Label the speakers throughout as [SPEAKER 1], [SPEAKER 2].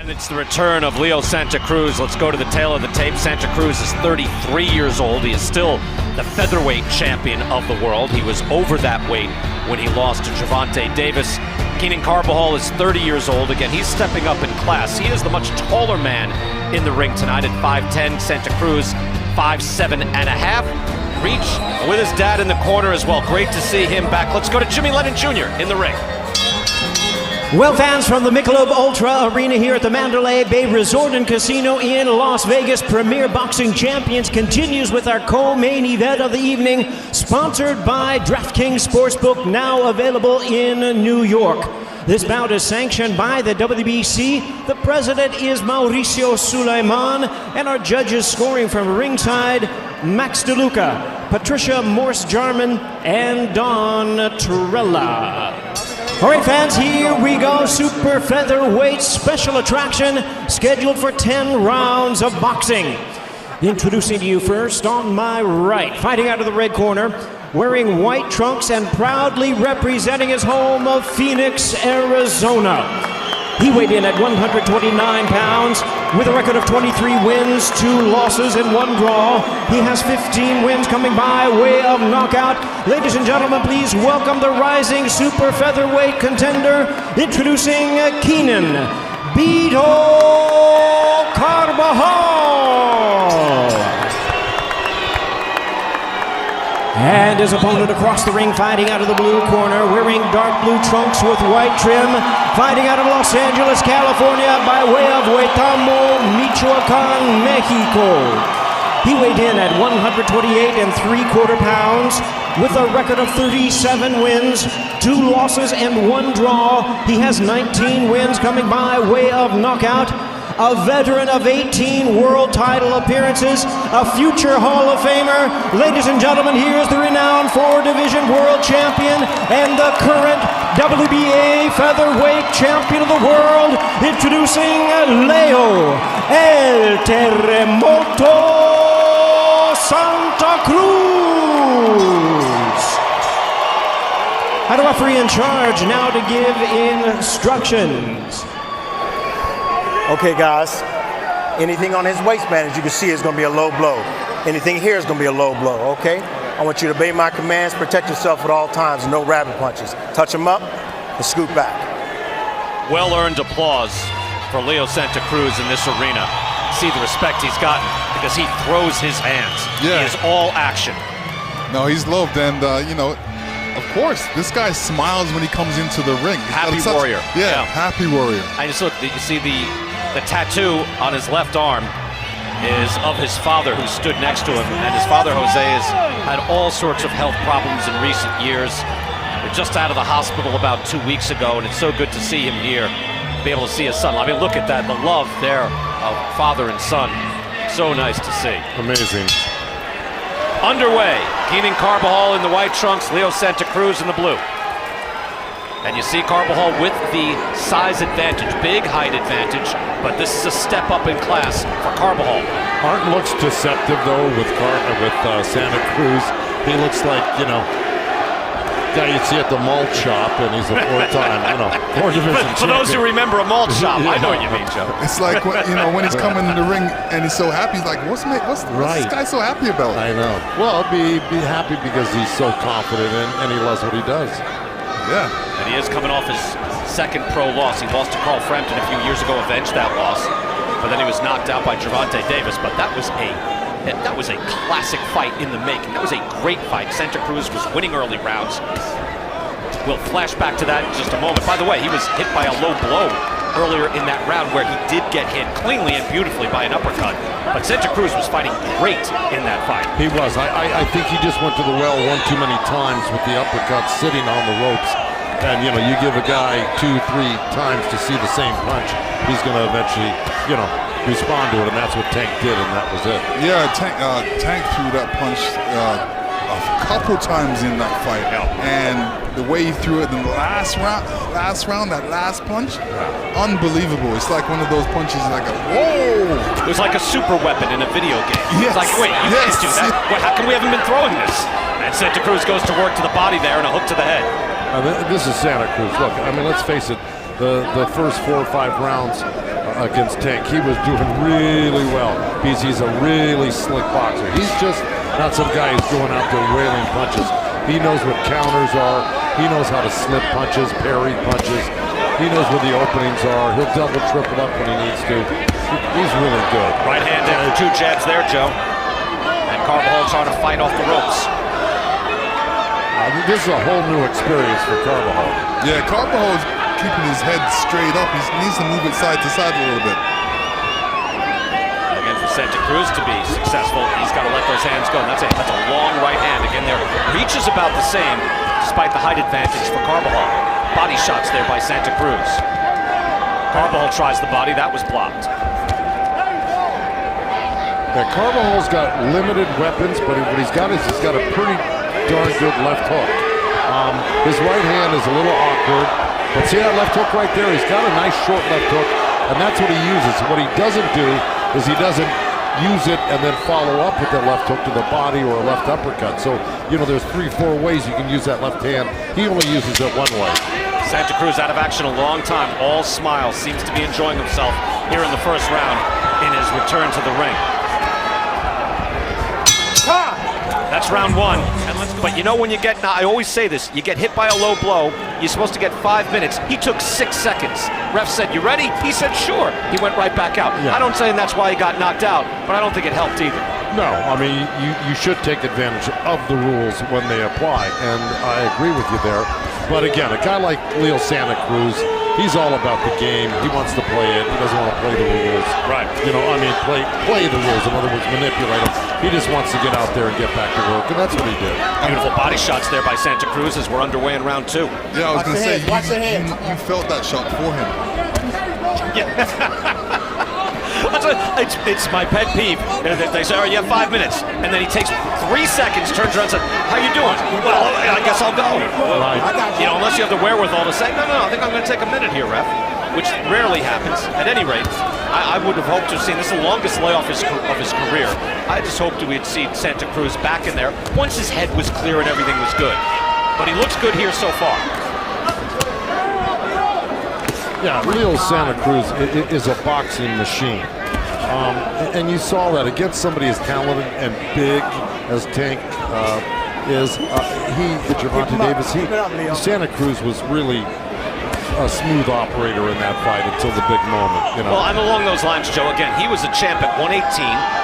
[SPEAKER 1] And it's the return of Leo Santa Cruz. Let's go to the tail of the tape. Santa Cruz is 33 years old. He is still the featherweight champion of the world. He was over that weight when he lost to Gervonta Davis. Keenan Carbajal is 30 years old. Again, he's stepping up in class. He is the much taller man in the ring tonight at 5'10". Santa Cruz, 5'7" and a half. Reach with his dad in the corner as well. Great to see him back. Let's go to Jimmy Lennon Jr. in the ring.
[SPEAKER 2] Well, fans, from the Michelob Ultra Arena here at the Mandalay Bay Resort and Casino in Las Vegas, Premier Boxing Champions continues with our co-main event of the evening, sponsored by DraftKings Sportsbook, now available in New York. This bout is sanctioned by the WBC. The president is Mauricio Sulaiman, and our judges scoring from ringside, Max DeLuca, Patricia Morse-Jarman, and Don Torella. All right, fans, here we go. Super featherweight special attraction scheduled for 10 rounds of boxing. Introducing to you first, on my right, fighting out of the red corner, wearing white trunks and proudly representing his home of Phoenix, Arizona. He weighed in at 129 pounds with a record of 23 wins, 2 losses, and 1 draw. He has 15 wins coming by way of knockout. Ladies and gentlemen, please welcome the rising super featherweight contender, introducing Keenan Bedo Carbajal. And his opponent across the ring, fighting out of the blue corner, wearing dark blue trunks with white trim, fighting out of Los Angeles, California, by way of Huetamo, Michoacan, Mexico. He weighed in at 128 3/4 pounds with a record of 37 wins, 2 losses, and 1 draw. He has 19 wins coming by way of knockout. A veteran of 18 world title appearances, a future Hall of Famer. Ladies and gentlemen, here's the renowned 4-division world champion and the current WBA featherweight champion of the world, introducing Leo El Terremoto Santa Cruz. And a referee in charge now to give instructions.
[SPEAKER 3] Okay, guys, anything on his waistband, as you can see, is going to be a low blow. Anything here is going to be a low blow, okay? I want you to obey my commands, protect yourself at all times, no rabbit punches. Touch him up and scoot back.
[SPEAKER 1] Well-earned applause for Leo Santa Cruz in this arena. See the respect he's gotten because he throws his hands.
[SPEAKER 4] Yeah.
[SPEAKER 1] He is all action.
[SPEAKER 4] No, he's loved, and you know, of course, this guy smiles when he comes into the ring.
[SPEAKER 1] Happy warrior.
[SPEAKER 4] Yeah, happy warrior.
[SPEAKER 1] I just look, you see the tattoo on his left arm is of his father who stood next to him, and his father, Jose, has had all sorts of health problems in recent years. They're just out of the hospital about 2 weeks ago, and it's so good to see him here, to be able to see his son. I mean, look at that, the love there of father and son. So nice to see.
[SPEAKER 5] Amazing.
[SPEAKER 1] Underway, Keenan Carbajal in the white trunks, Leo Santa Cruz in the blue. And you see Carbajal with the size advantage, big height advantage, but this is a step up in class for Carbajal.
[SPEAKER 5] Art looks deceptive though with Santa Cruz. He looks like, you know, guy you see at the malt shop, and he's a 4-time, you know, 4-division champion.
[SPEAKER 1] For those who remember a malt shop, I know what you mean, Joe.
[SPEAKER 4] It's like when, you know, when he's coming in the ring and he's so happy, he's like, what's this guy so happy about?
[SPEAKER 5] I know. Well, be happy because he's so confident and he loves what he does.
[SPEAKER 4] Yeah.
[SPEAKER 1] And he is coming off his second pro loss. He lost to Carl Frampton a few years ago, avenged that loss. But then he was knocked out by Gervonta Davis. But that was a classic fight in the making. That was a great fight. Santa Cruz was winning early rounds. We'll flash back to that in just a moment. By the way, he was hit by a low blow earlier in that round where he did get hit cleanly and beautifully by an uppercut. But Santa Cruz was fighting great in that fight.
[SPEAKER 5] He was. I think he just went to the well one too many times with the uppercut sitting on the ropes. And, you know, you give a guy 2-3 times to see the same punch, he's going to eventually, you know, respond to it. And that's what Tank did, and that was it.
[SPEAKER 4] Yeah, Tank threw that punch a couple times in that fight.
[SPEAKER 1] Yeah.
[SPEAKER 4] And the way he threw it in the last round, that last punch, unbelievable. It's like one of those punches like a whoa.
[SPEAKER 1] It was like a super weapon in a video game.
[SPEAKER 4] Yes.
[SPEAKER 1] It's like, wait, you can't do that. Well, how come we haven't been throwing this? And Santa Cruz goes to work to the body there and a hook to the head.
[SPEAKER 5] This is Santa Cruz. Look, I mean, let's face it. The first 4 or 5 rounds against Tank. He was doing really well because he's a really slick boxer. He's just not some guy who's going out there wailing punches. He knows what counters are. He knows how to slip punches, parry punches. He knows where the openings are. He'll double, triple up when he needs to. He's really good.
[SPEAKER 1] Right hand after 2 jabs there, Joe. And Carbajal trying to fight off the ropes.
[SPEAKER 5] This is a whole new experience for Carbajal.
[SPEAKER 4] Yeah, Carbajal's keeping his head straight up. He needs to move it side to side a little bit.
[SPEAKER 1] Again, for Santa Cruz to be successful, he's got to let those hands go. And that's a long right hand. Again, their reach is about the same, despite the height advantage for Carbajal. Body shots there by Santa Cruz. Carbajal tries the body. That was blocked.
[SPEAKER 5] Yeah, Carbajal's got limited weapons, but what he's got is he's got a pretty darn good left hook. His right hand is a little awkward, but see that left hook right there? He's got a nice short left hook, and that's what he uses. What he doesn't do is he doesn't use it and then follow up with that left hook to the body or a left uppercut. So, you know, there's 3-4 ways you can use that left hand. He only uses it one way.
[SPEAKER 1] Santa Cruz out of action a long time. All smiles. Seems to be enjoying himself here in the first round in his return to the ring. That's round 1. But you know when you get, now I always say this, you get hit by a low blow, you're supposed to get 5 minutes. He took 6 seconds. Ref said, "You ready?" He said, "Sure." He went right back out.
[SPEAKER 5] Yeah.
[SPEAKER 1] I don't say that's why he got knocked out, but I don't think it helped either.
[SPEAKER 5] No, I mean, you should take advantage of the rules when they apply, and I agree with you there. But again, a guy like Leo Santa Cruz, he's all about the game. He wants to play it. He doesn't want to play the rules.
[SPEAKER 1] Right.
[SPEAKER 5] You know, I mean, play the rules. In other words, manipulate them. He just wants to get out there and get back to work, and that's what he did.
[SPEAKER 1] Beautiful body shots there by Santa Cruz as we're underway in round 2.
[SPEAKER 4] Yeah, I was going to say, you felt that shot for him.
[SPEAKER 1] It's my pet peeve. They say, "Oh, you have 5 minutes," and then he takes 3 seconds, turns around, and says, "How you doing?" "Well, I guess I'll go."
[SPEAKER 5] Right.
[SPEAKER 1] You know, unless you have the wherewithal to say, "No, I think I'm going to take a minute here, ref," which rarely happens. At any rate, I would have hoped to have seen this is the longest layoff of his career. I just hoped we'd see Santa Cruz back in there once his head was clear and everything was good. But he looks good here so far.
[SPEAKER 5] Yeah, Leo Santa Cruz is a boxing machine. And you saw that against somebody as talented and big as Tank is. Gervonta Davis, Santa Cruz was really a smooth operator in that fight until the big moment. You know?
[SPEAKER 1] Well, and along those lines, Joe, again, he was a champ at 118,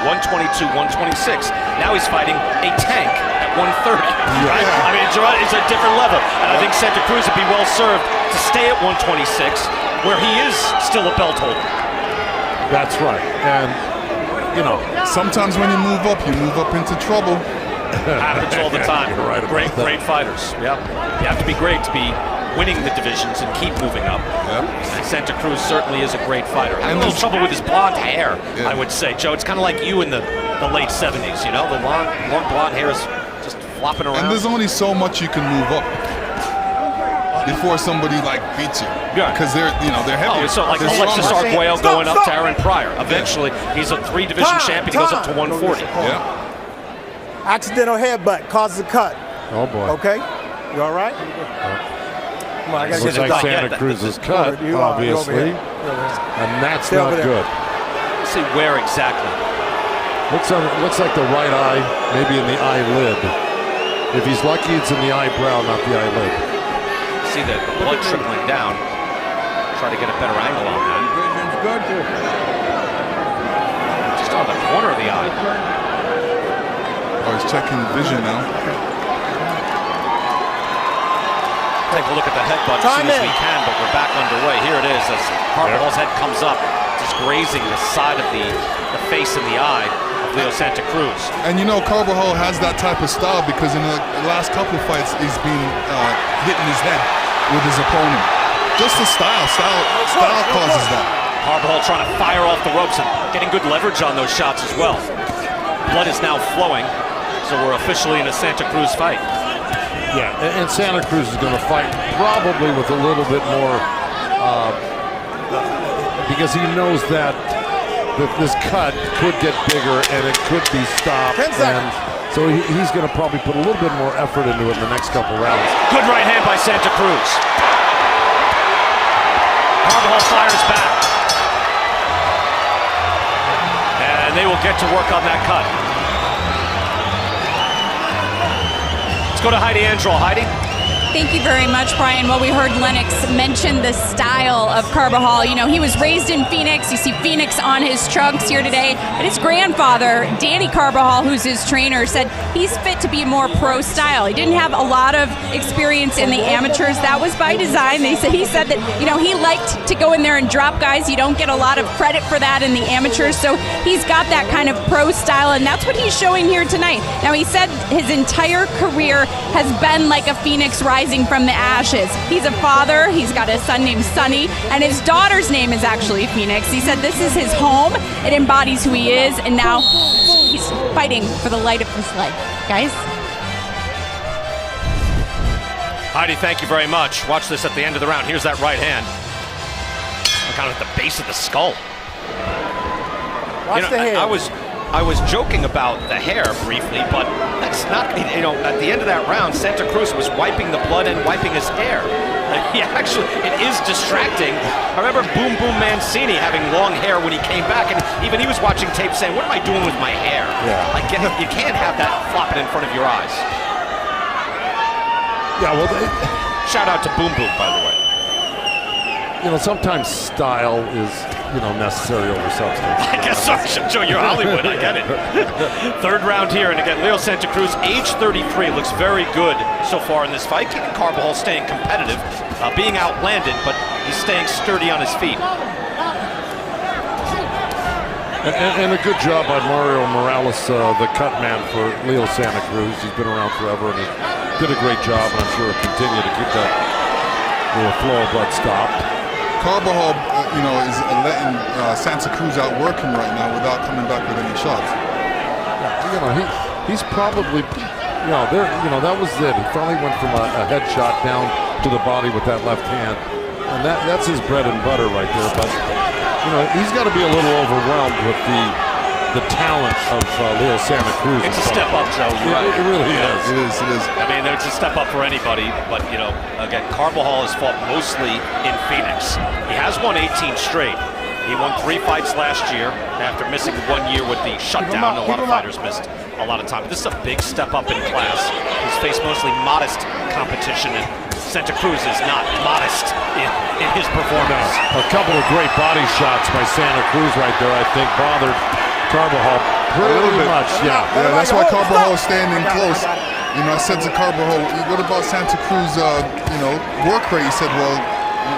[SPEAKER 1] 122, 126. Now he's fighting a tank at 130. Right? I mean, it's a different level. And I think Santa Cruz would be well served to stay at 126, where he is still a belt holder.
[SPEAKER 5] That's right. And, you know,
[SPEAKER 4] sometimes when you move up into trouble.
[SPEAKER 1] Happens all the time.
[SPEAKER 5] You're right about that.
[SPEAKER 1] Great fighters. Yep. You have to be great to be winning the divisions and keep moving up.
[SPEAKER 4] Yep.
[SPEAKER 1] And Santa Cruz certainly is a great fighter. I have a little trouble with his blonde hair,
[SPEAKER 4] yeah.
[SPEAKER 1] I would say. Joe, it's kind of like you in the late 70s, you know? The long blonde hair is just flopping around.
[SPEAKER 4] And there's only so much you can move up before somebody like beats you.
[SPEAKER 1] Yeah.
[SPEAKER 4] Because they're heavy.
[SPEAKER 1] Oh, so like
[SPEAKER 4] They're
[SPEAKER 1] Alexis
[SPEAKER 4] stronger.
[SPEAKER 1] Arguello going up to Aaron Pryor. Eventually, he's a 3-division champion. He goes up to 140.
[SPEAKER 4] Yeah.
[SPEAKER 3] Accidental headbutt causes a cut.
[SPEAKER 5] oh boy.
[SPEAKER 3] Okay? You all right? Come on, I gotta
[SPEAKER 5] Looks
[SPEAKER 3] get it
[SPEAKER 5] like
[SPEAKER 3] done.
[SPEAKER 5] Santa Cruz's cut,
[SPEAKER 3] You
[SPEAKER 5] obviously.
[SPEAKER 3] over here.
[SPEAKER 5] And that's
[SPEAKER 3] Stay
[SPEAKER 5] not
[SPEAKER 3] over there.
[SPEAKER 5] good.
[SPEAKER 1] Let's see where exactly.
[SPEAKER 5] Looks like the right eye, maybe in the eyelid. If he's lucky, it's in the eyebrow, not the eyelid.
[SPEAKER 1] See the blood trickling down. Try to get a better angle on that. Just on the corner of the eye.
[SPEAKER 4] Oh, he's checking vision now.
[SPEAKER 1] Take a look at the headbutt as soon as we can, but we're back underway. Here it is as Carbajal's head comes up, just grazing the side of the face and the eye of Leo Santa Cruz.
[SPEAKER 4] And you know, Carbajal has that type of style because in the last couple of fights, he's been hitting his head with his opponent. Just the style causes that.
[SPEAKER 1] Carbajal trying to fire off the ropes and getting good leverage on those shots as well. Blood is now flowing, so we're officially in a Santa Cruz fight.
[SPEAKER 5] Yeah, and Santa Cruz is going to fight probably with a little bit more, because he knows that this cut could get bigger and it could be stopped.
[SPEAKER 3] 10 seconds.
[SPEAKER 5] And so he's going to probably put a little bit more effort into it in the next couple rounds.
[SPEAKER 1] Good right hand by Santa Cruz. Carbajal fires back. and they will get to work on that cut. Let's go to Heidi Androl. Heidi?
[SPEAKER 6] Thank you very much, Brian. Well, we heard Lennox mention the style of Carbajal. You know, he was raised in Phoenix. You see Phoenix on his trunks here today. And his grandfather, Danny Carbajal, who's his trainer, said he's fit to be more pro style. He didn't have a lot of experience in the amateurs. That was by design. He said that, you know, he liked to go in there and drop guys. You don't get a lot of credit for that in the amateurs. So he's got that kind of pro style, and that's what he's showing here tonight. Now, he said his entire career has been like a phoenix rising from the ashes. He's a father. He's got a son named Sonny, and his daughter's name is actually Phoenix. He said this is his home. It embodies who he is, and now he's fighting for the light of his life. Guys?
[SPEAKER 1] Heidi, thank you very much. Watch this at the end of the round. Here's that right hand. Kind of at the base of the skull.
[SPEAKER 3] Watch the head.
[SPEAKER 1] I was joking about the hair briefly, but that's not, you know, at the end of that round, Santa Cruz was wiping the blood and wiping his hair. It is distracting. I remember Boom Boom Mancini having long hair when he came back, and even he was watching tape saying, what am I doing with my hair?
[SPEAKER 5] Yeah.
[SPEAKER 1] You can't have that flopping in front of your eyes.
[SPEAKER 5] Yeah, well,
[SPEAKER 1] Shout out to Boom Boom, by the way.
[SPEAKER 5] you know, sometimes style is, you know, necessary over substance.
[SPEAKER 1] I guess so. Joe, you're Hollywood. I get it. Third round here, and again, Leo Santa Cruz, age 33, looks very good so far in this fight. Keenan Carbajal staying competitive, being outlanded, but he's staying sturdy on his feet.
[SPEAKER 5] And a good job by Mario Morales, the cut man for Leo Santa Cruz. He's been around forever, and he did a great job, and I'm sure he'll continue to keep that flow of blood stopped.
[SPEAKER 4] Carbajal, you know, is letting Santa Cruz outwork him right now without coming back with any shots.
[SPEAKER 5] You know, he's probably, that was it. He finally went from a headshot down to the body with that left hand, and that's his bread and butter right there. But you know, he's got to be a little overwhelmed with the talent of Leo Santa Cruz.
[SPEAKER 1] It's a step up, Joe. You're right.
[SPEAKER 5] It really is.
[SPEAKER 4] It is.
[SPEAKER 1] I mean, it's a step up for anybody, but, you know, again, Carbajal has fought mostly in Phoenix. He has won 18 straight. He won 3 fights last year after missing 1 year with the shutdown. A lot of fighters missed a lot of time. This is a big step up in class. He's faced mostly modest competition, and Santa Cruz is not modest in his performance.
[SPEAKER 5] A couple of great body shots by Santa Cruz right there, I think, bothered Carbajal pretty much. Yeah,
[SPEAKER 4] that's why Carbajal is standing close. You know, I said to Carbajal, what about Santa Cruz, work rate? He said, well,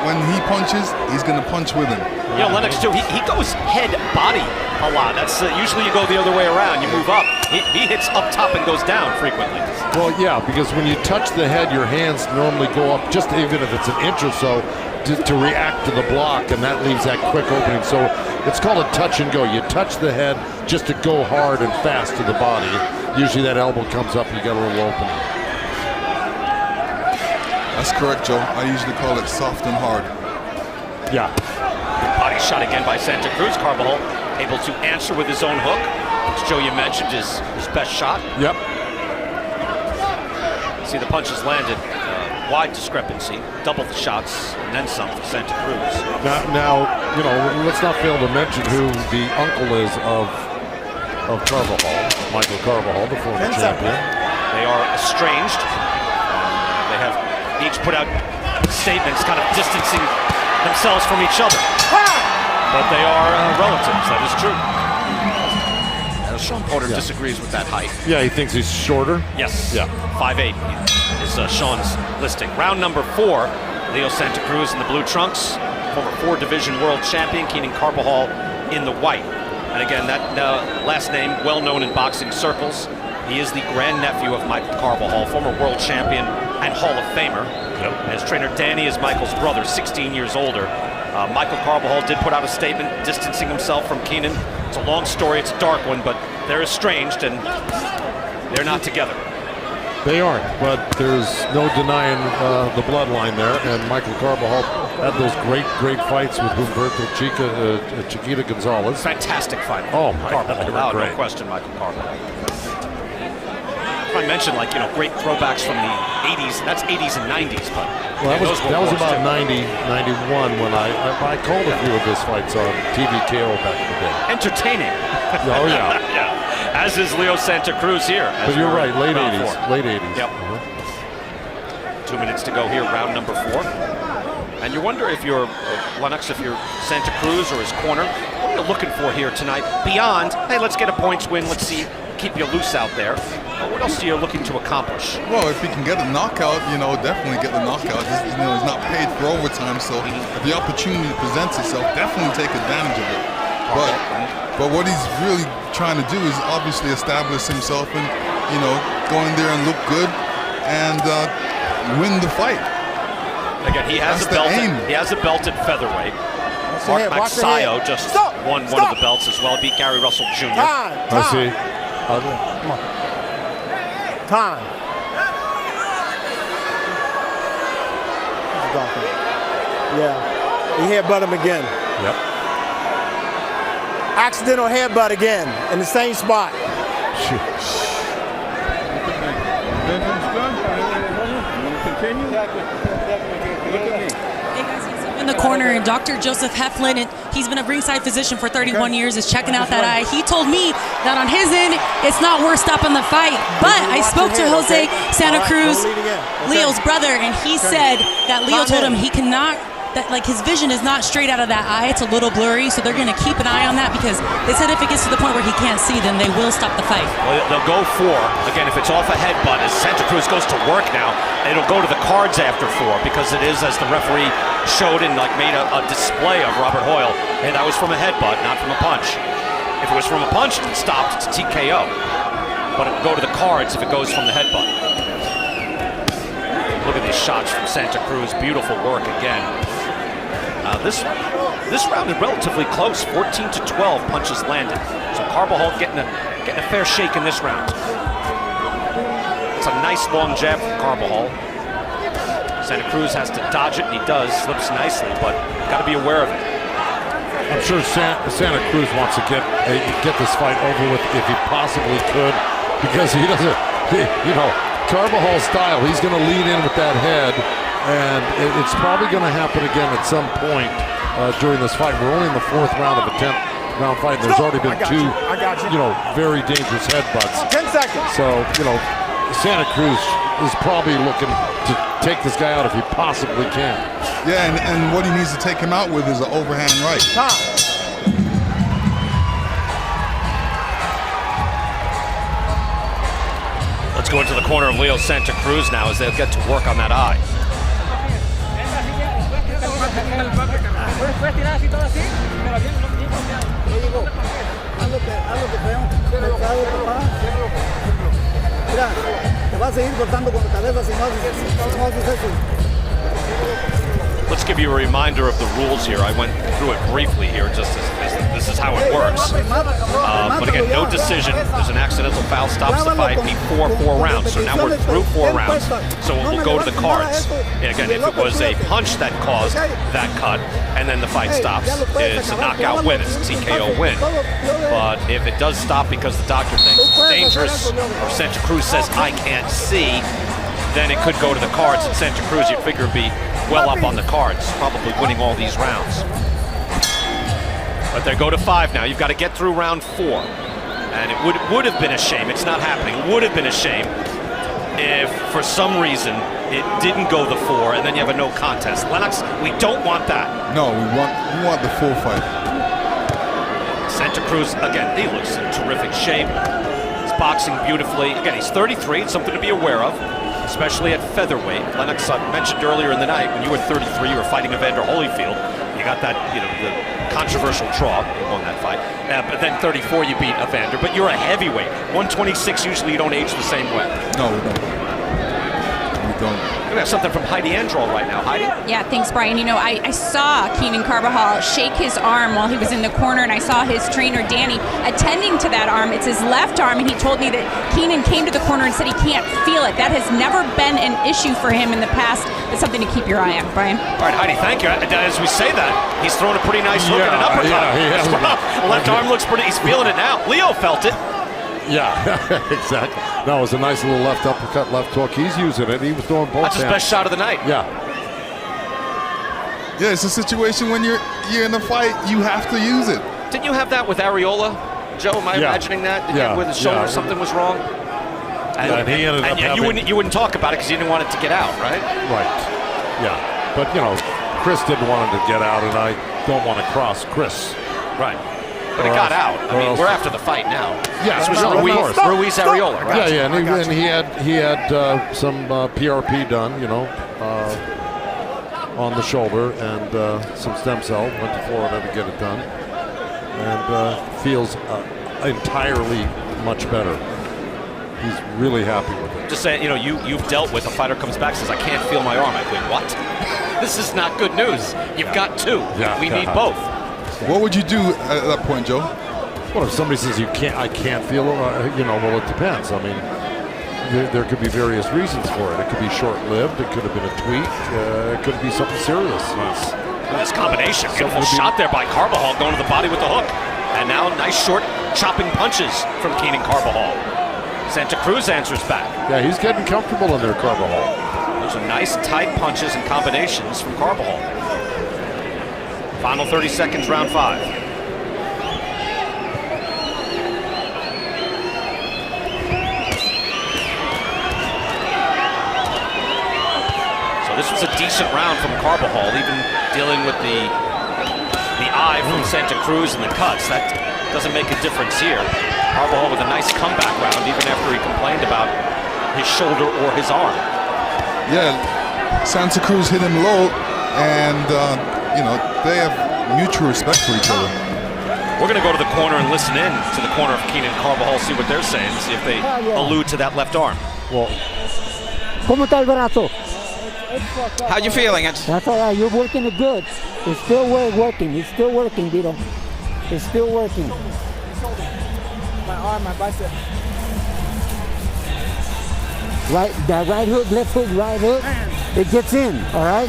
[SPEAKER 4] when he punches, he's going to punch with him.
[SPEAKER 1] You know, Lennox, too, he goes head-body a lot. That's usually you go the other way around. You move up. He hits up top and goes down frequently.
[SPEAKER 5] Well, yeah, because when you touch the head, your hands normally go up, just even if it's an inch or so, to react to the block, and that leaves that quick opening. So it's called a touch and go. You touch the head just to go hard and fast to the body. Usually that elbow comes up, you get a little open.
[SPEAKER 4] That's correct, Joe. I usually call it soft and hard.
[SPEAKER 5] Yeah.
[SPEAKER 1] Body shot again by Santa Cruz. Carbajal able to answer with his own hook. As Joe, you mentioned, his best shot.
[SPEAKER 5] Yep.
[SPEAKER 1] See the punches landed. Wide discrepancy. Double the shots and then some for Santa Cruz.
[SPEAKER 5] Now, you know, let's not fail to mention who the uncle is of Carbajal, Michael Carbajal, the former champion.
[SPEAKER 1] They are estranged. They have each put out statements kind of distancing themselves from each other. But they are relatives, that is true. Sean Porter disagrees with that height.
[SPEAKER 5] Yeah, he thinks he's shorter.
[SPEAKER 1] Yes.
[SPEAKER 5] Yeah.
[SPEAKER 1] 5'8" is Sean's listing. Round number 4, Leo Santa Cruz in the blue trunks, former 4-division world champion, Keenan Carbajal in the white. And again, that last name, well known in boxing circles. He is the grandnephew of Michael Carbajal, former world champion and Hall of Famer. Yep. And his trainer Danny is Michael's brother, 16 years older. Michael Carbajal did put out a statement distancing himself from Keenan. It's a long story, it's a dark one, but they're estranged and they're not together.
[SPEAKER 5] They aren't, but there's no denying the bloodline there. And Michael Carbajal had those great fights with Humberto Chiquita Gonzalez.
[SPEAKER 1] Fantastic fight.
[SPEAKER 5] Oh, my
[SPEAKER 1] Carbajal,
[SPEAKER 5] God,
[SPEAKER 1] no question, Michael Carbajal. I mentioned, like, great throwbacks from the 80s. That's 80s and 90s, but
[SPEAKER 5] well, that was about
[SPEAKER 1] too.
[SPEAKER 5] 90, 91 when I called a few of his fights on TVKO back in the day.
[SPEAKER 1] Entertaining.
[SPEAKER 5] Oh, yeah.
[SPEAKER 1] Yeah. As is Leo Santa Cruz here.
[SPEAKER 5] But you're right, late 80s. Late 80s.
[SPEAKER 1] Yep. 2 minutes to go here, round number 4. And you wonder if you're, Lennox, if you're Santa Cruz or his corner, what are you looking for here tonight? Beyond, hey, let's get a points win, let's see, keep you loose out there. What else are you looking to accomplish?
[SPEAKER 4] Well, if he can get a knockout, definitely get the knockout. He's not paid for overtime, so if the opportunity presents itself, definitely take advantage of it. But what he's really trying to do is obviously establish himself and, go in there and look good and win the fight.
[SPEAKER 1] Again, he has a belt. He has a belt at featherweight. Mark Maxayo just won one of the belts as well. Beat Gary Russell Jr.
[SPEAKER 5] I see.
[SPEAKER 3] Come on. Time. Yeah. He headbutt him again.
[SPEAKER 5] Yep.
[SPEAKER 3] Accidental headbutt again in the same spot.
[SPEAKER 7] In the corner, and Dr. Joseph Heflin, and he's been a ringside physician for 31 years, is checking out that eye. He told me that on his end, it's not worth stopping the fight. But I spoke to Jose Santa Cruz, Leo's brother, and he said that Leo told him he cannot, that like his vision is not straight out of that eye. It's a little blurry, so they're going to keep an eye on that because they said if it gets to the point where he can't see, then they will stop the fight.
[SPEAKER 1] Well, they'll go 4. Again, if it's off a headbutt, as Santa Cruz goes to work now, it'll go to the cards after 4 because it is, as the referee showed and made a display of Robert Hoyle, and that was from a headbutt, not from a punch. If it was from a punch, it's stopped, it's a TKO. But it'll go to the cards if it goes from the headbutt. Look at these shots from Santa Cruz. Beautiful work again. This round is relatively close, 14-12 punches landed. So Carbajal getting a fair shake in this round. It's a nice long jab from Carbajal. Santa Cruz has to dodge it, and he does, slips nicely, but got to be aware of it.
[SPEAKER 5] I'm sure Santa Cruz wants to get this fight over with if he possibly could, because he doesn't, Carbajal style, he's going to lean in with that head. And it's probably going to happen again at some point during this fight. We're only in the 4th round of a 10-round fight, and there's already been 2, very dangerous headbutts.
[SPEAKER 3] 10 seconds.
[SPEAKER 5] So, Santa Cruz is probably looking to take this guy out if he possibly can.
[SPEAKER 4] Yeah, and what he needs to take him out with is an overhand right.
[SPEAKER 1] Let's go into the corner of Leo Santa Cruz now as they'll get to work on that eye. Let's give you a reminder of the rules here. I went through it briefly here, just as this is how it works. But again, no decision. There's an accidental foul, stops the fight before 4 rounds. So now we're through 4 rounds. So we'll go to the cards. And again, if it was a punch that caused that cut, and then the fight stops, it's a knockout win. It's a TKO win. But if it does stop because the doctor thinks it's dangerous, or Santa Cruz says, I can't see, then it could go to the cards. And Santa Cruz, you'd figure, would be well up on the cards, probably winning all these rounds. But they go to 5 now. You've got to get through round 4. And it would have been a shame. It's not happening. It would have been a shame if, for some reason, it didn't go the 4, and then you have a no contest. Lennox, we don't want that.
[SPEAKER 4] No, we want the full fight.
[SPEAKER 1] Santa Cruz, again, he looks in terrific shape. He's boxing beautifully. Again, he's 33. It's something to be aware of, especially at featherweight. Lennox, I mentioned earlier in the night, when you were 33, you were fighting Evander Holyfield. You got that, the controversial draw on that fight. But then 34, you beat Evander. But you're a heavyweight. 126, usually you don't age the same way.
[SPEAKER 4] No, we don't. We don't.
[SPEAKER 1] We have something from Heidi Androl right now. Heidi?
[SPEAKER 6] Yeah, thanks, Brian. I saw Keenan Carbajal shake his arm while he was in the corner, and I saw his trainer, Danny, attending to that arm. It's his left arm, and he told me that Keenan came to the corner and said he can't feel it. That has never been an issue for him in the past. It's something to keep your eye on, Brian.
[SPEAKER 1] All right, Heidi, thank you. As we say that, he's throwing a pretty nice hook and an uppercut.
[SPEAKER 5] Yeah,
[SPEAKER 1] Left arm looks pretty, he's feeling it now. Leo felt it.
[SPEAKER 5] Yeah, exactly. No, it was a nice little left uppercut, left hook. He's using it. He was throwing both
[SPEAKER 1] That's his
[SPEAKER 5] hands.
[SPEAKER 1] best shot of the night.
[SPEAKER 5] Yeah.
[SPEAKER 4] Yeah, it's a situation when you're in a fight, you have to use it.
[SPEAKER 1] Didn't you have that with Areola? Joe, am I imagining that? Did you, with his shoulder, something was wrong?
[SPEAKER 5] And he ended up having...
[SPEAKER 1] you wouldn't talk about it because you didn't want it to get out, right?
[SPEAKER 5] Right. Yeah. But, you know, Chris didn't want him to get out, and I don't want to cross Chris.
[SPEAKER 1] Right. But it got out. I mean, we're after the fight now.
[SPEAKER 5] Yeah,
[SPEAKER 1] this was
[SPEAKER 5] of course.
[SPEAKER 1] Ruiz Areola, right?
[SPEAKER 5] Yeah, and he had some PRP done, you know, on the shoulder, and some stem cell. Went to Florida to get it done, and feels entirely much better. He's really happy with it.
[SPEAKER 1] Just saying, you know, you've dealt with a fighter comes back says, I can't feel my arm. I go, what? This is not good news. You've got two.
[SPEAKER 5] Yeah,
[SPEAKER 1] we need both.
[SPEAKER 4] What would you do at that point, Joe?
[SPEAKER 5] Well, if somebody says I can't feel it, you know, well, it depends. I mean, there could be various reasons for it. It could be short-lived. It could have been a tweak. It could be something serious.
[SPEAKER 1] This combination, beautiful shot there by Carbajal, going to the body with the hook. And now nice short chopping punches from Keenan Carbajal. Santa Cruz answers back.
[SPEAKER 5] Yeah, he's getting comfortable in there, Carbajal.
[SPEAKER 1] Those are nice tight punches and combinations from Carbajal. Final 30 seconds, round 5. So this was a decent round from Carbajal, even dealing with the eye from Santa Cruz and the cuts. That doesn't make a difference here. Carbajal with a nice comeback round, even after he complained about his shoulder or his arm. Yeah,
[SPEAKER 4] Santa Cruz hit him low, and you know, they have mutual respect for each other.
[SPEAKER 1] We're going to go to the corner and listen in to the corner of Keenan Carbajal, see what they're saying, see if they allude to that left arm.
[SPEAKER 5] Well,
[SPEAKER 8] ¿Cómo está el brazo?
[SPEAKER 1] How you feeling it?
[SPEAKER 8] That's all right. You're working it good. It's still working. It's still working, Bedo. It's still working.
[SPEAKER 9] My arm, my bicep.
[SPEAKER 8] Right, that right hook, left hook, right hook. It gets in. All right.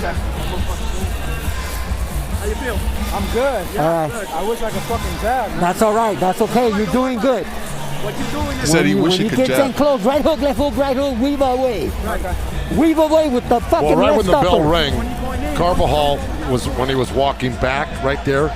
[SPEAKER 9] How you feel? I'm good. Yeah,
[SPEAKER 8] all right.
[SPEAKER 9] Good. I wish I could fucking jab. Man.
[SPEAKER 8] That's all right. That's okay. You're doing good.
[SPEAKER 9] What you doing?
[SPEAKER 4] He said he wish he could jab.
[SPEAKER 8] When he gets in close, right hook, weave away.
[SPEAKER 9] Okay.
[SPEAKER 8] Weave away with the fucking
[SPEAKER 5] well, right
[SPEAKER 8] left
[SPEAKER 5] when the bell
[SPEAKER 8] upper.
[SPEAKER 5] rang, Carbajal was, when he was walking back right there,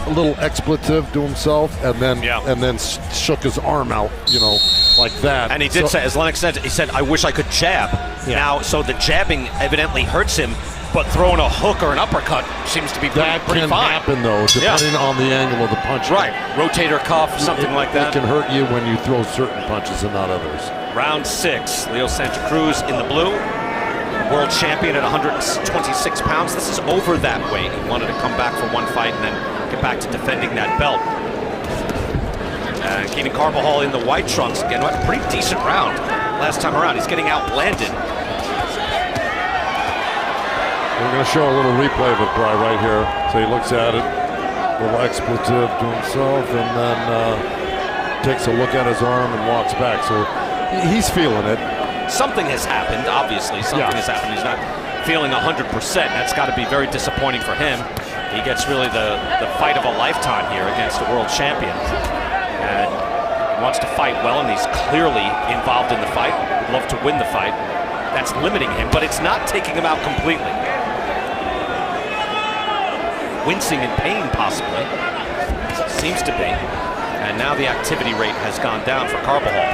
[SPEAKER 5] a little expletive to himself, and then shook his arm out, you know, like that.
[SPEAKER 1] And he did say, as Lennox said, he said, I wish I could jab. Yeah. Now, so the jabbing evidently hurts him, but throwing a hook or an uppercut seems to be pretty fine.
[SPEAKER 5] That can happen, though, depending on the angle of the punch.
[SPEAKER 1] Right, rotator cuff, something like that.
[SPEAKER 5] It can hurt you when you throw certain punches and not others.
[SPEAKER 1] Round 6, Leo Santa Cruz in the blue, world champion at 126 pounds. This is over that weight. He wanted to come back for one fight and then get back to defending that belt. Keenan Carbajal in the white trunks again. A pretty decent round last time around. He's getting outlanded.
[SPEAKER 5] We're going to show a little replay of it, Bri, right here. So he looks at it, a little expletive to himself, and then takes a look at his arm and walks back. So he's feeling it. Something has happened, obviously. Something has happened. He's not feeling 100%. That's got to be very disappointing for him. He gets really the fight of a lifetime here against a world champion. And wants to fight well, and he's clearly involved in the fight. Would love to win the fight. That's limiting him, but it's not taking him out completely. Wincing in pain, possibly. Seems to be. And now the activity rate has gone down for Carbajal.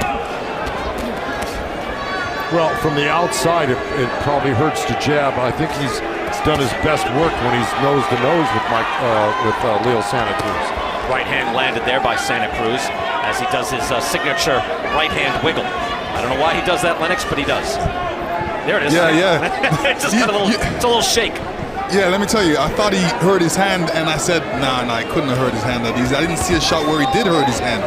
[SPEAKER 5] Well, from the outside, it probably hurts to jab. I think he's done his best work when he's nose to nose with Leo Santa Cruz. Right hand landed there by Santa Cruz as he does his signature right hand wiggle. I don't know why he does that, Lennox, but he does. There it is.
[SPEAKER 4] Yeah.
[SPEAKER 1] It's just got it's a little shake.
[SPEAKER 4] Yeah, let me tell you, I thought he hurt his hand, and I said, nah, he couldn't have hurt his hand that easy. I didn't see a shot where he did hurt his hand.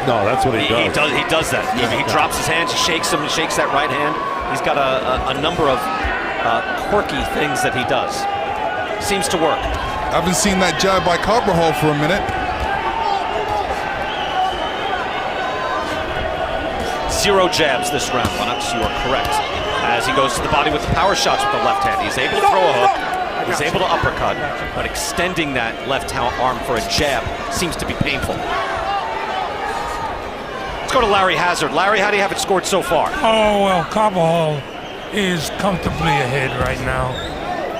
[SPEAKER 4] No, that's what he does. He does that. Yeah, he drops his hands, he shakes them, he shakes that right hand. He's got a number of quirky things that he does. Seems to work. I haven't seen that jab by Carbajal for a minute. Zero jabs this round, Lennox, you are correct. As he goes to the body with power shots with the left hand. He's able to throw a hook. He's able to uppercut, but extending that left arm for a jab seems to be painful.
[SPEAKER 1] go to Larry Hazard. Larry, how do you have it scored so far?
[SPEAKER 10] Oh, well, Carbajal is comfortably ahead right now.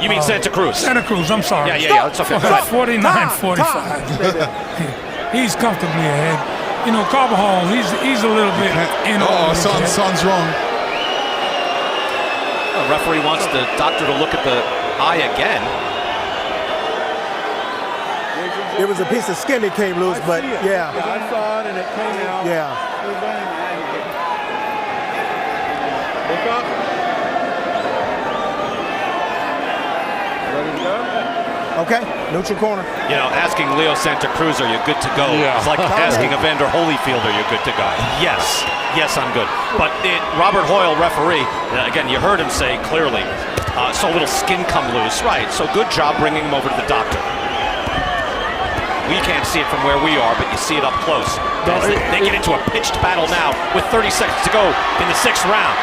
[SPEAKER 1] You mean Santa Cruz?
[SPEAKER 10] Santa Cruz, I'm sorry.
[SPEAKER 1] Yeah, it's okay.
[SPEAKER 10] 49-45. He's comfortably ahead. You know, Carbajal, he's a little bit in over.
[SPEAKER 4] Son's wrong.
[SPEAKER 1] The referee wants the doctor to look at the eye again.
[SPEAKER 3] It was a piece of skin that came loose, but yeah.
[SPEAKER 9] I saw it and it came out.
[SPEAKER 3] Yeah.
[SPEAKER 9] Look up. Let him go.
[SPEAKER 3] Okay, neutral corner.
[SPEAKER 1] You know, asking Leo Santa Cruz, are you good to go?
[SPEAKER 5] Yeah.
[SPEAKER 1] It's like asking Evander Holyfield, are you good to go? Yes, I'm good. But Robert Hoyle, referee, again, you heard him say clearly, saw a little skin come loose. Right, so good job bringing him over to the doctor. We can't see it from where we are, but you see it up close. They get into a pitched battle now with 30 seconds to go in the 6th round.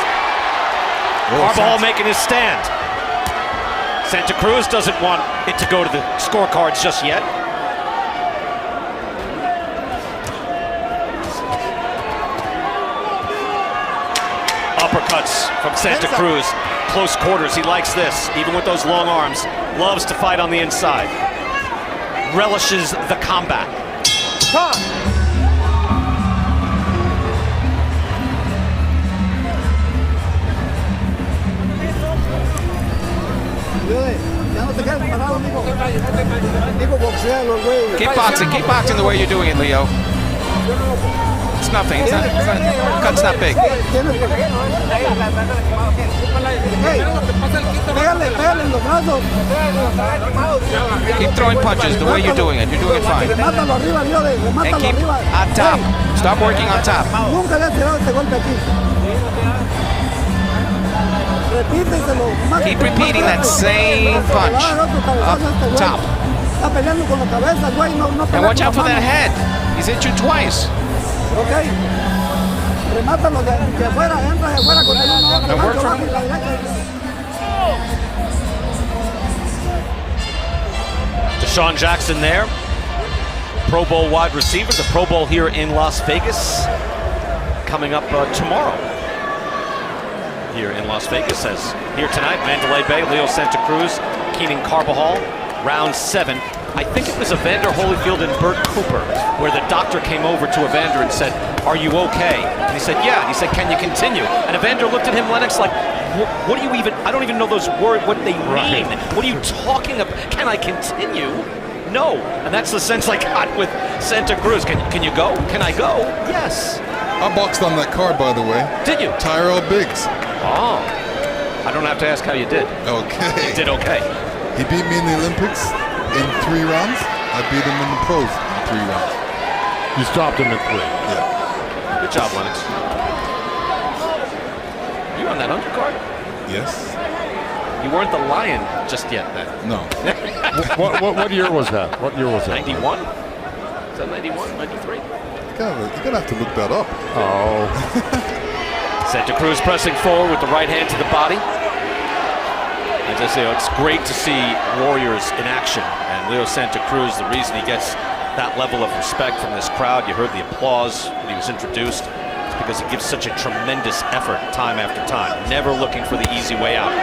[SPEAKER 1] Carbajal making his stand. Santa Cruz doesn't want it to go to the scorecards just yet. Uppercuts from Santa Cruz. Close quarters, he likes this, even with those long arms. Loves to fight on the inside. Relishes the combat.
[SPEAKER 11] Keep boxing the way you're doing it, Leo. It's nothing. Cut's not big. Keep throwing punches the way you're doing it. You're doing it fine. And keep on top. Stop working on top. Keep repeating that same punch up top. And watch out for that head. He's hit you twice. And work from
[SPEAKER 1] Deshaun Jackson there. Pro Bowl wide receiver. The Pro Bowl here in Las Vegas. Coming up tomorrow. Here in Las Vegas, as here tonight, Mandalay Bay, Leo Santa Cruz, Keenan Carbajal, round 7. I think it was Evander Holyfield and Bert Cooper, where the doctor came over to Evander and said, "Are you okay?" And he said, "Yeah." He said, "Can you continue?" And Evander looked at him, Lennox, like, "What do you even? I don't even know those words. What they mean? What are you talking about? Can I continue?" No. And that's the sense I got with Santa Cruz. Can you go? Can I go? Yes.
[SPEAKER 4] I boxed on that card, by the way.
[SPEAKER 1] Did you?
[SPEAKER 4] Tyrell Biggs.
[SPEAKER 1] Oh. I don't have to ask how you did.
[SPEAKER 4] Okay.
[SPEAKER 1] You did okay.
[SPEAKER 4] He beat me in the Olympics in 3 rounds. I beat him in the pros in 3 rounds.
[SPEAKER 5] You stopped him at 3.
[SPEAKER 4] Yeah.
[SPEAKER 1] Good job, Lennox. You on that undercard?
[SPEAKER 4] Yes.
[SPEAKER 1] You weren't the Lion just yet then.
[SPEAKER 4] No.
[SPEAKER 5] What year was that? What year was that?
[SPEAKER 1] 91? Is that 91, 93?
[SPEAKER 4] You're gonna have to look that up.
[SPEAKER 5] Oh.
[SPEAKER 1] Santa Cruz pressing forward with the right hand to the body. As I say, it's great to see warriors in action. And Leo Santa Cruz, the reason he gets that level of respect from this crowd, you heard the applause when he was introduced, it's because he gives such a tremendous effort time after time, never looking for the easy way out.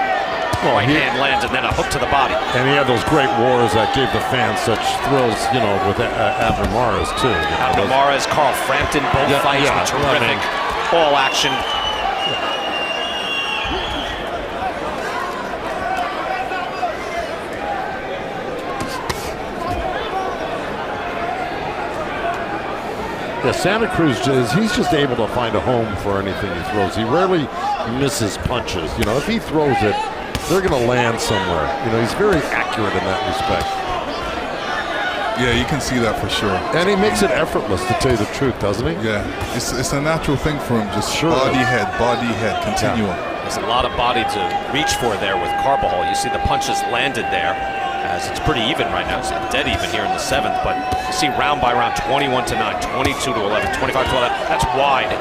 [SPEAKER 5] Well,
[SPEAKER 1] right hand lands and then a hook to the body.
[SPEAKER 5] And he had those great wars that gave the fans such thrills, you know, with Abner Mares too.
[SPEAKER 1] Abner Mares, Carl Frampton, both fights were terrific, all action.
[SPEAKER 5] Yeah, Santa Cruz, he's just able to find a home for anything he throws. He rarely misses punches. You know, if he throws it, they're going to land somewhere. You know, he's very accurate in that respect.
[SPEAKER 4] Yeah, you can see that for sure.
[SPEAKER 5] And he makes it effortless, to tell you the truth, doesn't he?
[SPEAKER 4] Yeah, it's a natural thing for him. Just body, head, continuum.
[SPEAKER 1] Yeah. There's a lot of body to reach for there with Carbajal. You see the punches landed there, as it's pretty even right now. It's not dead even here in the 7th, but you see round by round, 21-9, 22-11, 25-12. That's wide.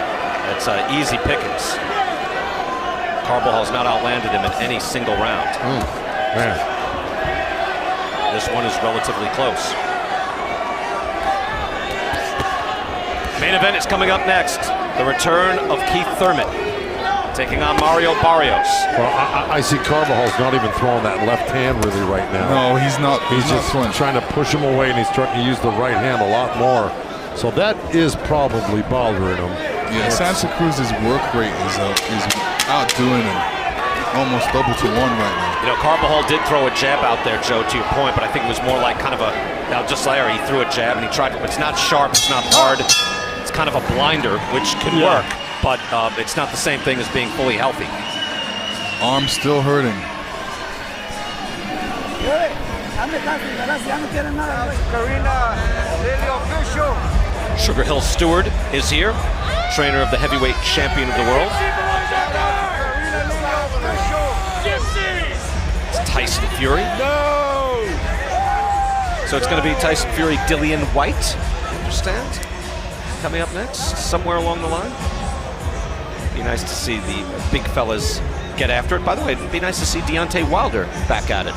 [SPEAKER 1] That's easy pickings. Carbajal's not outlanded him in any single round.
[SPEAKER 5] Man.
[SPEAKER 1] This one is relatively close. Main event is coming up next. The return of Keith Thurman taking on Mario Barrios.
[SPEAKER 5] Well, I see Carbajal not even throwing that left hand really right now.
[SPEAKER 4] No, he's not.
[SPEAKER 5] He's just trying to push him away, and he's trying to use the right hand a lot more. So that is probably bothering him.
[SPEAKER 4] Yeah, Santa Cruz's work rate is outdoing him. Almost double to one right now.
[SPEAKER 1] You know, Carbajal did throw a jab out there, Joe, to your point, but I think it was more like kind of a, now just Larry, he threw a jab and he tried to, it's not sharp, it's not hard, it's kind of a blinder, which can work, but it's not the same thing as being fully healthy.
[SPEAKER 4] Arm still hurting.
[SPEAKER 1] Sugar Hill Stewart is here, trainer of the heavyweight champion of the world. It's Tyson Fury. No! So it's going to be Tyson Fury, Dillian White, understand? Coming up next, somewhere along the line. Be nice to see the big fellas get after it. By the way, it'd be nice to see Deontay Wilder back at it.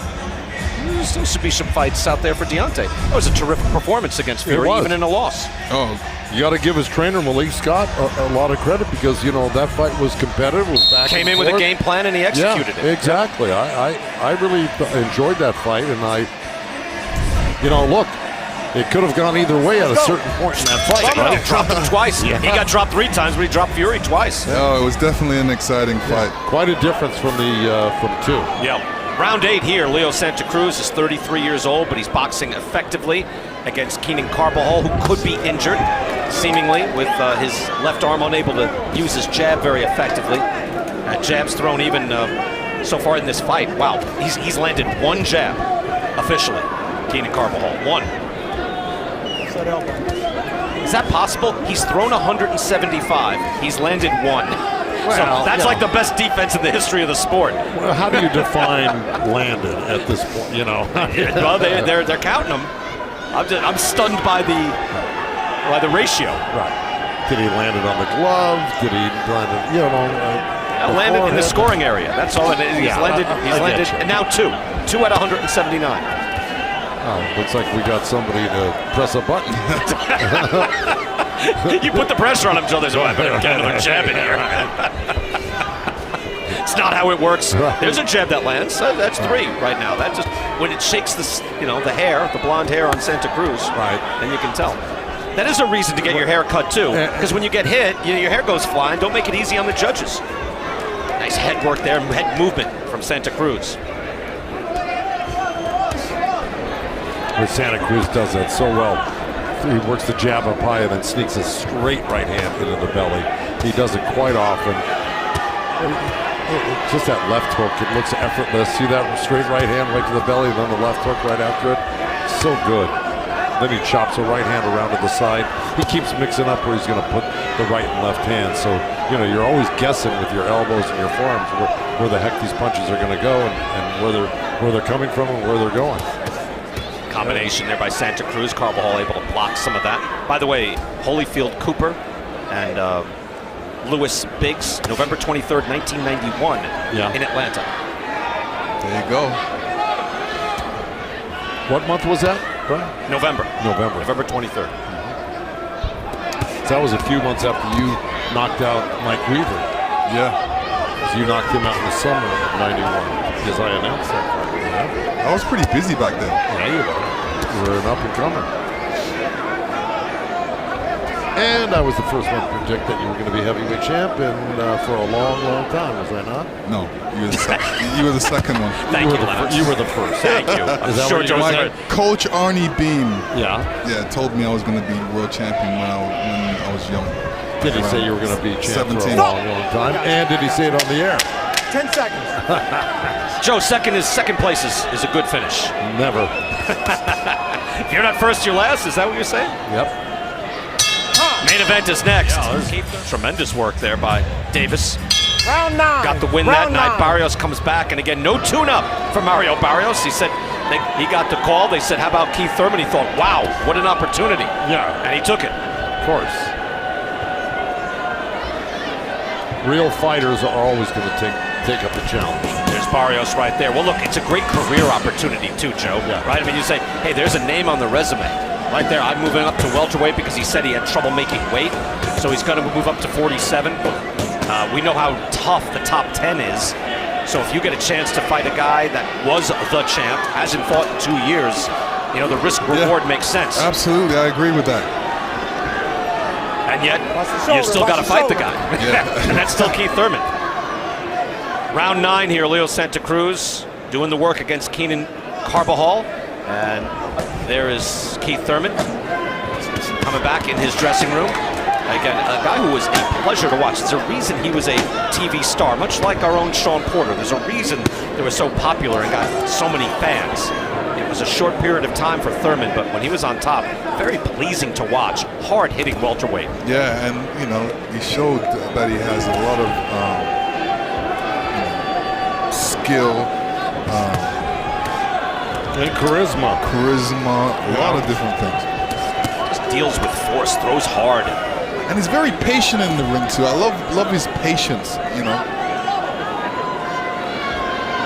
[SPEAKER 1] There still should be some fights out there for Deontay. That was a terrific performance against Fury, even in a loss.
[SPEAKER 5] Oh, you got to give his trainer Malik Scott a lot of credit because you know that fight was competitive, was back.
[SPEAKER 1] Came in with a game plan and he executed it.
[SPEAKER 5] Exactly. I really enjoyed that fight, and you know, look, it could have gone either way at a certain point in that fight.
[SPEAKER 1] Right? He dropped him twice. He got dropped 3 times, but he dropped Fury twice.
[SPEAKER 4] Oh, it was definitely an exciting fight.
[SPEAKER 5] Quite a difference from the from 2.
[SPEAKER 1] Yeah. Round 8 here. Leo Santa Cruz is 33 years old, but he's boxing effectively against Keenan Carbajal, who could be injured, seemingly, with his left arm unable to use his jab very effectively. Jabs thrown even so far in this fight. Wow, he's landed 1 jab officially. Keenan Carbajal, 1. Is that possible? He's thrown 175. He's landed 1. Well, so that's like the best defense in the history of the sport.
[SPEAKER 5] Well, how do you define landed at this point? You know,
[SPEAKER 1] well, they're counting them. I'm stunned by the ratio.
[SPEAKER 5] Right. Did he land it on the glove? Did he land it? You know,
[SPEAKER 1] landed in the scoring area. That's all it is. He's landed, and now 2 at 179.
[SPEAKER 5] Looks like we got somebody to press a button.
[SPEAKER 1] You put the pressure on him, Joe. There's, I better get another jab in here. It's not how it works. There's a jab that lands. That's 3 right now. That just when it shakes the hair, the blonde hair on Santa Cruz,
[SPEAKER 5] right?
[SPEAKER 1] Then you can tell. That is a reason to get your hair cut too, because when you get hit, your hair goes flying. Don't make it easy on the judges. Nice head work there, head movement from Santa Cruz.
[SPEAKER 5] Where Santa Cruz does that so well. He works the jab up high and then sneaks a straight right hand into the belly. He does it quite often. Just that left hook, it looks effortless. See that straight right hand right to the belly, and then the left hook right after it. So good. Then he chops a right hand around to the side. He keeps mixing up where he's going to put the right and left hand. So, you know, you're always guessing with your elbows and your forearms where the heck these punches are going to go and where they're coming from and where they're going.
[SPEAKER 1] Combination there by Santa Cruz. Carbajal able to block some of that. By the way, Holyfield Cooper and Lewis Biggs, November 23rd, 1991 in Atlanta.
[SPEAKER 4] There you go.
[SPEAKER 5] What month was that, Brian?
[SPEAKER 1] November 23rd.
[SPEAKER 5] So that was a few months after you knocked out Mike Weaver.
[SPEAKER 4] Yeah.
[SPEAKER 5] So you knocked him out in the summer of 91, because I announced that fight.
[SPEAKER 4] I was pretty busy back then.
[SPEAKER 5] Yeah, you were. You were an up-and-comer. And I was the first one to predict that you were going to be heavyweight champion for a long, long time, was I not?
[SPEAKER 4] No, you were the second one.
[SPEAKER 5] You were the first.
[SPEAKER 1] Thank you. I'm sure
[SPEAKER 4] My coach Arnie Beam told me I was going to be world champion when I was young.
[SPEAKER 5] Did he say you were going to be champion
[SPEAKER 4] 17.
[SPEAKER 5] for a long, long time? And did he say it on the air?
[SPEAKER 3] 10 seconds.
[SPEAKER 1] Joe, second place is a good finish.
[SPEAKER 5] Never.
[SPEAKER 1] If you're not first, you're last. Is that what you're saying?
[SPEAKER 5] Yep.
[SPEAKER 1] Main event is next. Tremendous work there by Davis.
[SPEAKER 3] Round 9.
[SPEAKER 1] Got the win that night. Barrios comes back, and again, no tune-up for Mario Barrios. He said he got the call. They said, how about Keith Thurman? He thought, wow, what an opportunity.
[SPEAKER 5] Yeah.
[SPEAKER 1] And he took it.
[SPEAKER 5] Of course. Real fighters are always going to take up the challenge.
[SPEAKER 1] There's Barrios right there. Well, look, it's a great career opportunity too, Joe.
[SPEAKER 5] Yeah.
[SPEAKER 1] Right? I mean, you say, hey, there's a name on the resume. Right there, I'm moving up to welterweight because he said he had trouble making weight. So he's going to move up to 47. We know how tough the top 10 is. So if you get a chance to fight a guy that was the champ, hasn't fought in 2 years, you know, the risk-reward makes sense.
[SPEAKER 4] Absolutely, I agree with that.
[SPEAKER 1] And yet, you still got to fight the guy. And that's still Keith Thurman. Round 9 here, Leo Santa Cruz doing the work against Keenan Carbajal. And there is Keith Thurman coming back in his dressing room. Again, a guy who was a pleasure to watch. There's a reason he was a TV star, much like our own Sean Porter. There's a reason they were so popular and got so many fans. It was a short period of time for Thurman, but when he was on top, very pleasing to watch. Hard-hitting welterweight.
[SPEAKER 4] Yeah, and you know, he showed that he has a lot of skill
[SPEAKER 5] and charisma.
[SPEAKER 4] A lot of different things.
[SPEAKER 1] Just deals with force, throws hard.
[SPEAKER 4] And he's very patient in the ring too. I love his patience, you know.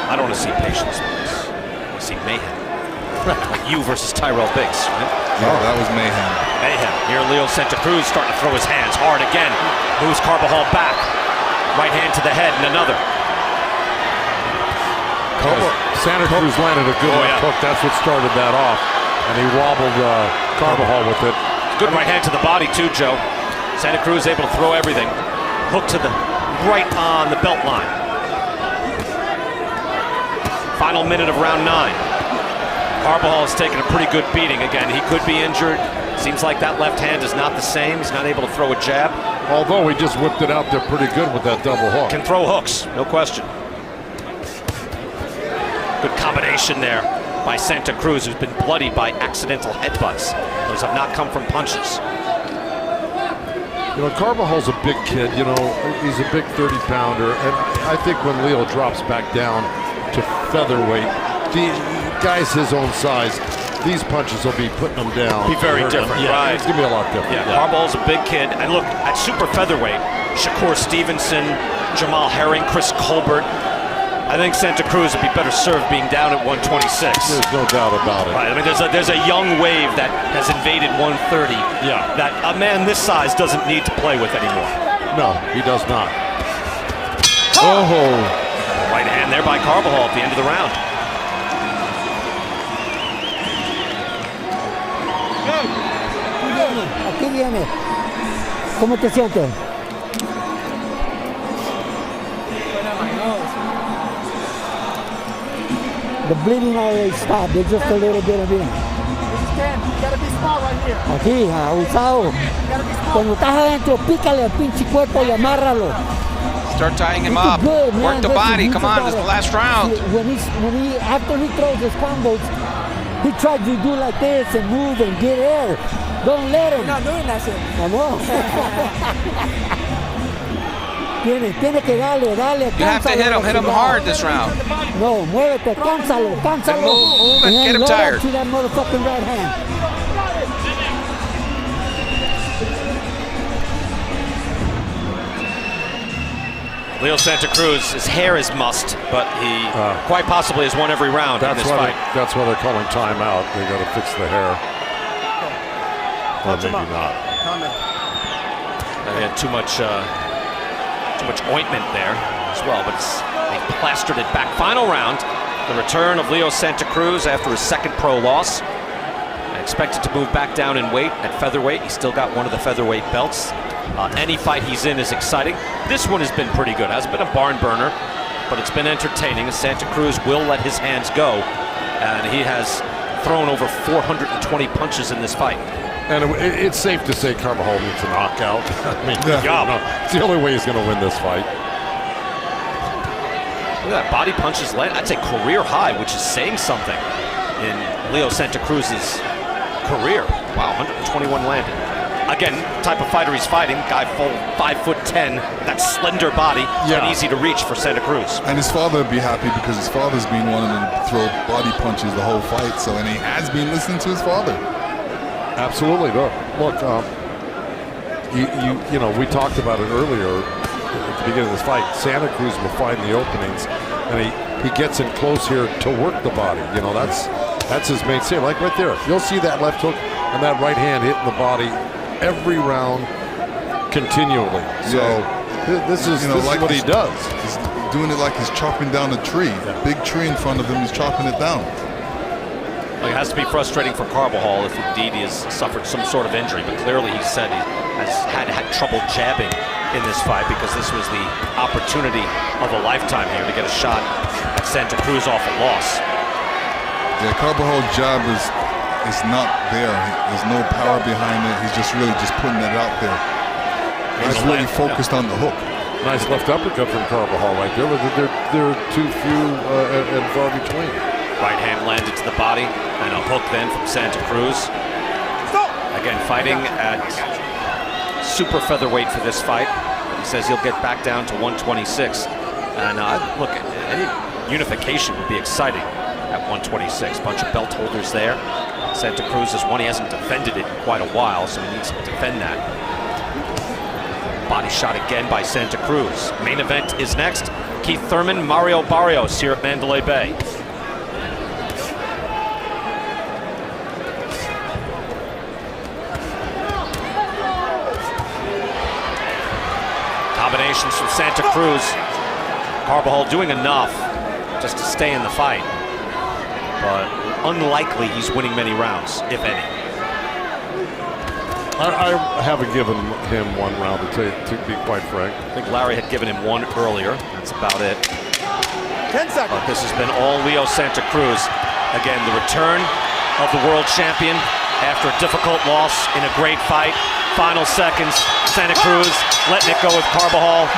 [SPEAKER 1] I don't want to see patience. I want to see mayhem. Like you versus Tyrell Biggs, right?
[SPEAKER 4] Yeah, that was mayhem.
[SPEAKER 1] Mayhem. Here Leo Santa Cruz starting to throw his hands hard again. Moves Carbajal back. Right hand to the head and another.
[SPEAKER 5] Santa Cruz landed a good left hook. That's what started that off. And he wobbled Carbajal with it.
[SPEAKER 1] Good right hand to the body too, Joe. Santa Cruz able to throw everything. Hook to the right on the belt line. Final minute of round 9. Carbajal is taking a pretty good beating again. He could be injured. Seems like that left hand is not the same. He's not able to throw a jab.
[SPEAKER 5] Although he just whipped it out there pretty good with that double hook.
[SPEAKER 1] Can throw hooks, no question. Good combination there by Santa Cruz, who's been bloodied by accidental headbutts. Those have not come from punches.
[SPEAKER 5] You know, Carvajal's a big kid, you know, he's a big 30-pounder, and I think when Leo drops back down to featherweight, the guys his own size, these punches will be putting them down.
[SPEAKER 1] Be very different, right?
[SPEAKER 5] It's gonna be a lot different.
[SPEAKER 1] Yeah, Carvajal's a big kid, and look, at super featherweight, Shakur Stevenson, Jamal Herring, Chris Colbert, I think Santa Cruz would be better served being down at 126.
[SPEAKER 5] There's no doubt about it.
[SPEAKER 1] Right, I mean, there's a young wave that has invaded 130 that a man this size doesn't need to play with anymore.
[SPEAKER 5] No, he does not.
[SPEAKER 1] Oh! Right hand there by Carbajal at the end of the round.
[SPEAKER 8] Aquí viene. ¿Cómo te sientes? The bleeding already stopped. There's just a little bit of it.
[SPEAKER 9] You gotta be small right here.
[SPEAKER 8] Aquí, abusado. Cuando estás adentro, pícale al pinche cuerpo y amárralo.
[SPEAKER 11] Start tying him up.
[SPEAKER 8] Good,
[SPEAKER 11] Work the body. Come on, this is the last round.
[SPEAKER 8] After he throws his combos, he tries to do like this and move and get air. Don't let him.
[SPEAKER 9] You're not doing that shit.
[SPEAKER 8] Tiene que darle.
[SPEAKER 11] You have to hit him hard this round.
[SPEAKER 8] No, muévete, cánsalo.
[SPEAKER 11] Move and get him tired.
[SPEAKER 8] To that motherfucking right hand.
[SPEAKER 1] Leo Santa Cruz, his hair is mussed, but he quite possibly has won every round in this fight.
[SPEAKER 5] That's why they're calling timeout. They got to fix the hair. Or maybe not.
[SPEAKER 1] They had too much ointment there as well, but they plastered it back. Final round, the return of Leo Santa Cruz after his second pro loss. Expected to move back down in weight at featherweight. He's still got one of the featherweight belts. Any fight he's in is exciting. This one has been pretty good. Hasn't been a barn burner, but it's been entertaining. Santa Cruz will let his hands go, and he has thrown over 420 punches in this fight.
[SPEAKER 5] And it's safe to say Carbajal needs a knockout. I mean, it's the only way he's going to win this fight.
[SPEAKER 1] Look at that, body punches land. That's a career high, which is saying something in Leo Santa Cruz's career. Wow, 121 landed. Again, type of fighter he's fighting, guy full 5'10", that slender body, and easy to reach for Santa Cruz.
[SPEAKER 4] And his father would be happy because his father's been wanting him to throw body punches the whole fight. So, and he has been listening to his father.
[SPEAKER 5] Absolutely. Look, you know, we talked about it earlier at the beginning of this fight. Santa Cruz will find the openings, and he gets in close here to work the body. You know, that's his main skill. Like right there, you'll see that left hook, and that right hand hitting the body every round continually. So this is
[SPEAKER 4] like
[SPEAKER 5] what he does.
[SPEAKER 4] He's doing it like he's chopping down a tree. Big tree in front of him, he's chopping it down.
[SPEAKER 1] Well, it has to be frustrating for Carbajal if indeed he has suffered some sort of injury, but clearly he said he has had trouble jabbing in this fight because this was the opportunity of a lifetime here to get a shot at Santa Cruz off a loss.
[SPEAKER 4] Yeah, Carbajal's jab is not there. There's no power behind it. He's just really just putting it out there. He's really focused on the hook.
[SPEAKER 5] Nice left uppercut from Carbajal right there. There are too few and far between.
[SPEAKER 1] Right hand landed to the body, and a hook then from Santa Cruz. Again, fighting at super featherweight for this fight. He says he'll get back down to 126. And look, any unification would be exciting at 126. Bunch of belt holders there. Santa Cruz is one. He hasn't defended it in quite a while, so he needs to defend that. Body shot again by Santa Cruz. Main event is next. Keith Thurman, Mario Barrios here at Mandalay Bay. Combinations from Santa Cruz. Carbajal doing enough just to stay in the fight, but unlikely he's winning many rounds, if any.
[SPEAKER 5] I haven't given him one round to be quite frank.
[SPEAKER 1] I think Larry had given him one earlier. That's about it.
[SPEAKER 9] 10 seconds.
[SPEAKER 1] But this has been all Leo Santa Cruz. Again, the return of the world champion after a difficult loss in a great fight. Final seconds, Santa Cruz letting it go with Carbajal.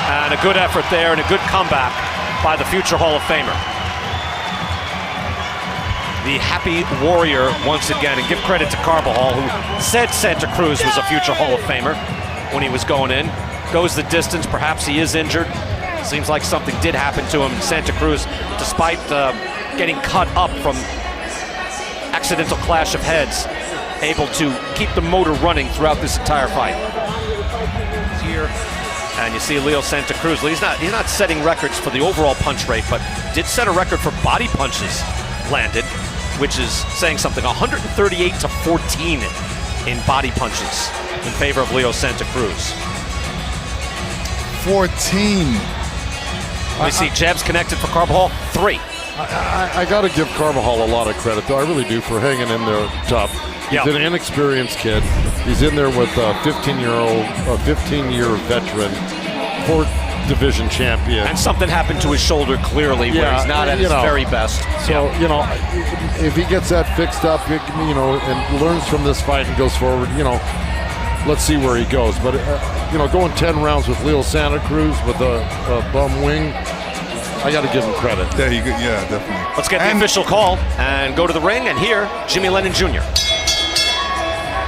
[SPEAKER 1] And a good effort there and a good comeback by the future Hall of Famer. The happy warrior once again, and give credit to Carbajal, who said Santa Cruz was a future Hall of Famer when he was going in. Goes the distance, perhaps he is injured. Seems like something did happen to him. Santa Cruz, despite getting cut up from accidental clash of heads, able to keep the motor running throughout this entire fight. Here, and you see Leo Santa Cruz. He's not setting records for the overall punch rate, but did set a record for body punches landed, which is saying something. 138 to 14 in body punches in favor of Leo Santa Cruz.
[SPEAKER 4] 14.
[SPEAKER 1] Let me see, jabs connected for Carbajal, 3.
[SPEAKER 5] I got to give Carbajal a lot of credit, though. I really do, for hanging in there tough. He's an inexperienced kid. He's in there with a 15-year veteran, 4th division champion.
[SPEAKER 1] And something happened to his shoulder clearly, where he's not at his very best.
[SPEAKER 5] So, if he gets that fixed up, and learns from this fight and goes forward, let's see where he goes. But, going 10 rounds with Leo Santa Cruz with a bum wing, I got to give him credit.
[SPEAKER 4] Yeah, definitely.
[SPEAKER 1] Let's get the official call and go to the ring and hear Jimmy Lennon Jr.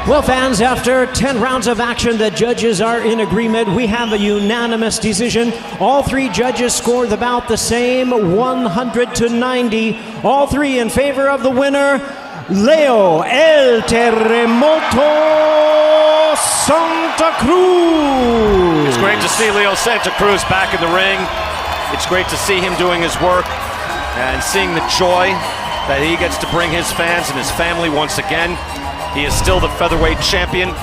[SPEAKER 2] Well, fans, after 10 rounds of action, the judges are in agreement. We have a unanimous decision. All 3 judges scored about the same, 100 to 90. All 3 in favor of the winner, Leo El Terremoto Santa Cruz.
[SPEAKER 1] It's great to see Leo Santa Cruz back in the ring. It's great to see him doing his work and seeing the joy that he gets to bring his fans and his family once again. He is still the featherweight champion,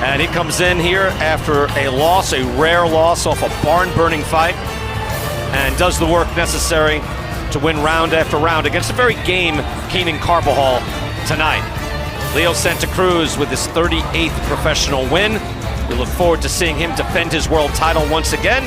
[SPEAKER 1] and he comes in here after a loss, a rare loss off a barn-burning fight, and does the work necessary to win round after round against a very game Keenan Carbajal tonight. Leo Santa Cruz with his 38th professional win. We look forward to seeing him defend his world title once again.